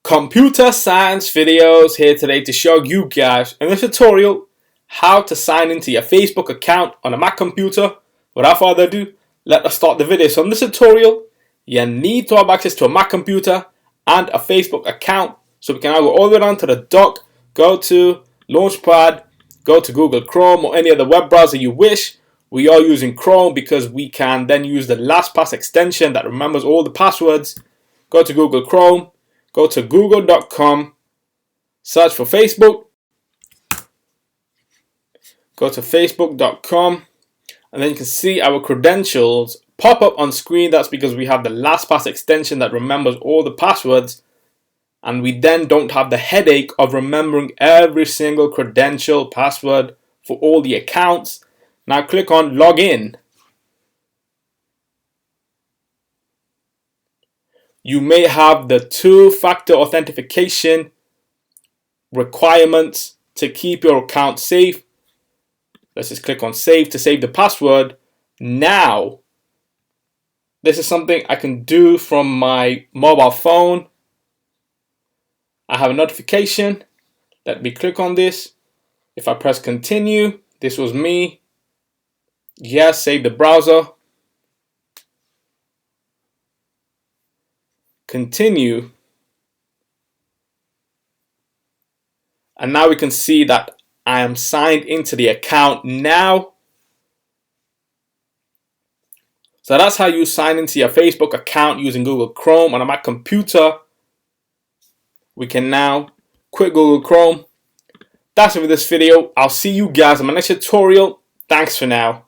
Computer science videos here today to show you guys in this tutorial how to sign into your Facebook account on a Mac computer. Without further ado, let us start the video. So in this tutorial, you need to have access to a Mac computer and a Facebook account. So we can now go all the way down to the dock, go to Launchpad, go to Google Chrome or any other web browser you wish. We are using Chrome because we can then use the LastPass extension that remembers all the passwords. Go to Google Chrome. Go to google.com, search for Facebook, go to facebook.com, and then you can see our credentials pop up on screen. That's because we have the LastPass extension that remembers all the passwords, and we then don't have the headache of remembering every single credential password for all the accounts. Now click on Login. You may have the two-factor authentication requirements to keep your account safe. Let's just click on Save to save the password. Now, this is something I can do from my mobile phone. I have a notification. Let me click on this. If I press Continue, this was me. Yes, save the browser. Continue, and now we can see that I am signed into the account now. So that's how you sign into your Facebook account using Google Chrome on a Mac computer. We can now quit Google Chrome. That's it for this video. I'll see you guys in my next tutorial. Thanks for now.